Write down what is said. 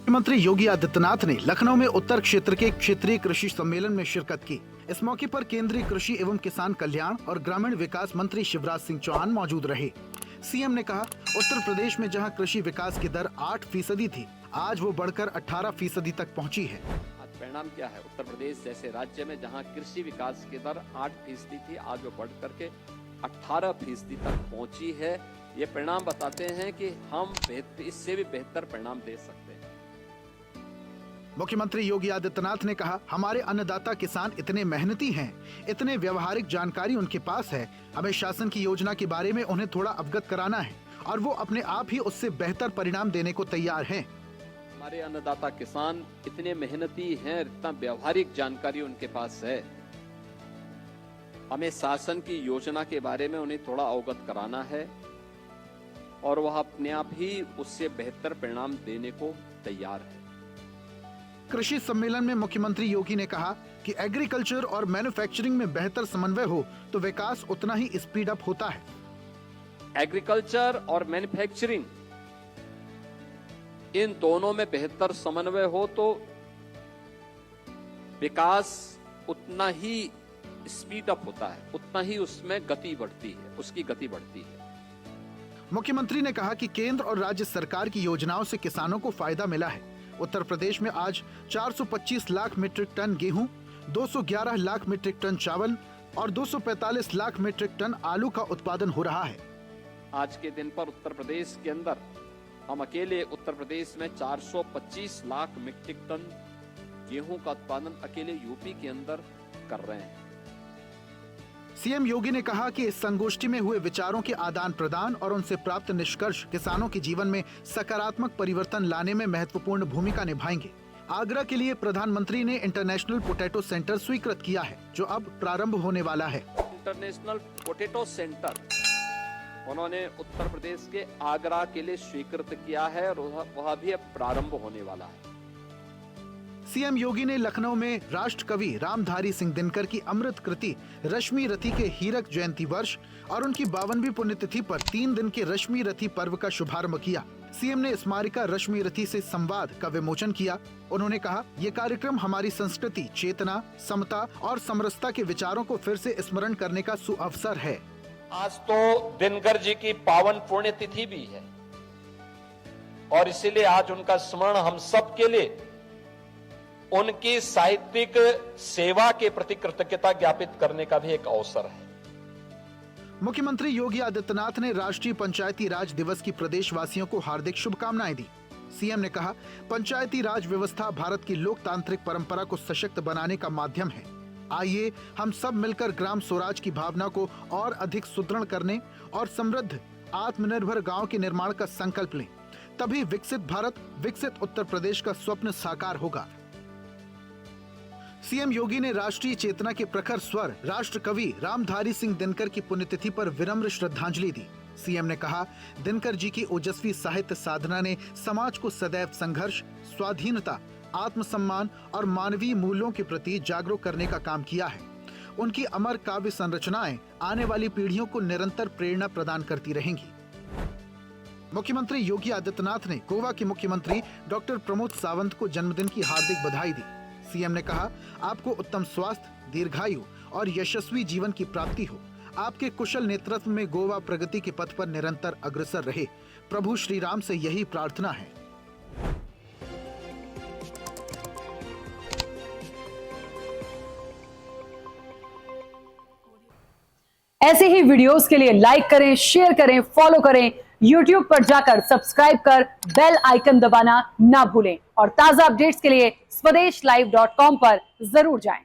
मुख्यमंत्री योगी आदित्यनाथ ने लखनऊ में उत्तर क्षेत्र के क्षेत्रीय कृषि सम्मेलन में शिरकत की। इस मौके पर केंद्रीय कृषि एवं किसान कल्याण और ग्रामीण विकास मंत्री शिवराज सिंह चौहान मौजूद रहे। सीएम ने कहा, उत्तर प्रदेश में जहां कृषि विकास की दर 8% थी, आज वो बढ़कर 18% तक पहुंची है। परिणाम क्या है? उत्तर प्रदेश जैसे राज्य में जहां कृषि विकास की दर 8% थी, आज वो बढ़ करके 18% तक पहुंची है। ये परिणाम बताते हैं कि हम इससे भी बेहतर परिणाम दे सकते हैं। मुख्यमंत्री योगी आदित्यनाथ ने कहा, हमारे अन्नदाता किसान इतने मेहनती हैं, इतने व्यवहारिक जानकारी उनके पास है। हमें शासन की योजना के बारे में उन्हें थोड़ा अवगत कराना है और वो अपने आप ही उससे बेहतर परिणाम देने को तैयार हैं। हमारे अन्नदाता किसान इतने मेहनती हैं, इतना व्यवहारिक जानकारी उनके पास है। हमें शासन की योजना के बारे में उन्हें थोड़ा अवगत कराना है और वह अपने आप ही उससे बेहतर परिणाम देने को तैयार है। कृषि सम्मेलन में मुख्यमंत्री योगी ने कहा कि एग्रीकल्चर और मैन्युफैक्चरिंग में बेहतर समन्वय हो तो विकास उतना ही स्पीड अप होता है। एग्रीकल्चर और मैन्युफैक्चरिंग, इन दोनों में बेहतर समन्वय हो तो विकास उतना ही स्पीड अप होता है, उतना ही उसमें गति बढ़ती है, उसकी गति बढ़ती है। मुख्यमंत्री ने कहा कि केंद्र और राज्य सरकार की योजनाओं से किसानों को फायदा मिला है। उत्तर प्रदेश में आज 425 लाख मीट्रिक टन गेहूं, 211 लाख मीट्रिक टन चावल और 245 लाख मीट्रिक टन आलू का उत्पादन हो रहा है। आज के दिन पर उत्तर प्रदेश के अंदर हम अकेले उत्तर प्रदेश में 425 लाख मीट्रिक टन गेहूं का उत्पादन अकेले यूपी के अंदर कर रहे हैं। सीएम योगी ने कहा कि इस संगोष्ठी में हुए विचारों के आदान प्रदान और उनसे प्राप्त निष्कर्ष किसानों के जीवन में सकारात्मक परिवर्तन लाने में महत्वपूर्ण भूमिका निभाएंगे। आगरा के लिए प्रधानमंत्री ने इंटरनेशनल पोटैटो सेंटर स्वीकृत किया है, जो अब प्रारंभ होने वाला है। इंटरनेशनल पोटैटो सेंटर उन्होंने उत्तर प्रदेश के आगरा के लिए स्वीकृत किया है और वह भी अब प्रारंभ होने वाला है। सीएम योगी ने लखनऊ में राष्ट्र कवि रामधारी सिंह दिनकर की अमृत कृति रश्मि रथी के हीरक जयंती वर्ष और उनकी 52वीं पुण्यतिथि पर 3 दिन के रश्मि रथी पर्व का शुभारंभ किया। सीएम ने स्मारिका रश्मि रथी से संवाद का विमोचन किया। उन्होंने कहा, ये कार्यक्रम हमारी संस्कृति, चेतना, समता और समरसता के विचारों को फिर से स्मरण करने का सुअवसर है। आज तो दिनकर जी की पावन पुण्यतिथि भी है और इसीलिए आज उनका स्मरण हम सब के लिए उनकी साहित्यिक सेवा के प्रति कृतज्ञता ज्ञापित करने का भी एक अवसर है। मुख्यमंत्री योगी आदित्यनाथ ने राष्ट्रीय पंचायती राज दिवस की प्रदेशवासियों को हार्दिक शुभकामनाएं दी। सीएम ने कहा, पंचायती राज व्यवस्था भारत की लोकतांत्रिक परंपरा को सशक्त बनाने का माध्यम है। आइए हम सब मिलकर ग्राम स्वराज की भावना को और अधिक सुदृढ़ करने और समृद्ध आत्मनिर्भर गांव के निर्माण का संकल्प लें। तभी विकसित भारत, विकसित उत्तर प्रदेश का स्वप्न साकार होगा। सीएम योगी ने राष्ट्रीय चेतना के प्रखर स्वर राष्ट्र कवि रामधारी सिंह दिनकर की पुण्यतिथि पर विनम्र श्रद्धांजलि दी। सीएम ने कहा, दिनकर जी की ओजस्वी साहित्य साधना ने समाज को सदैव संघर्ष, स्वाधीनता, आत्मसम्मान और मानवीय मूल्यों के प्रति जागरूक करने का काम किया है। उनकी अमर काव्य संरचनाएं आने वाली पीढ़ियों को निरंतर प्रेरणा प्रदान करती रहेंगी। मुख्यमंत्री योगी आदित्यनाथ ने गोवा के मुख्यमंत्री डॉक्टर प्रमोद सावंत को जन्मदिन की हार्दिक बधाई दी। सीएम ने कहा, आपको उत्तम स्वास्थ्य, दीर्घायु और यशस्वी जीवन की प्राप्ति हो। आपके कुशल नेतृत्व में गोवा प्रगति के पथ पर निरंतर अग्रसर रहे। प्रभु श्री राम से यही प्रार्थना है। ऐसे ही वीडियोस के लिए लाइक करें, शेयर करें, फॉलो करें। YouTube पर जाकर सब्सक्राइब कर बेल आइकन दबाना ना भूलें और ताजा अपडेट्स के लिए SwadeshLive.com पर जरूर जाएं।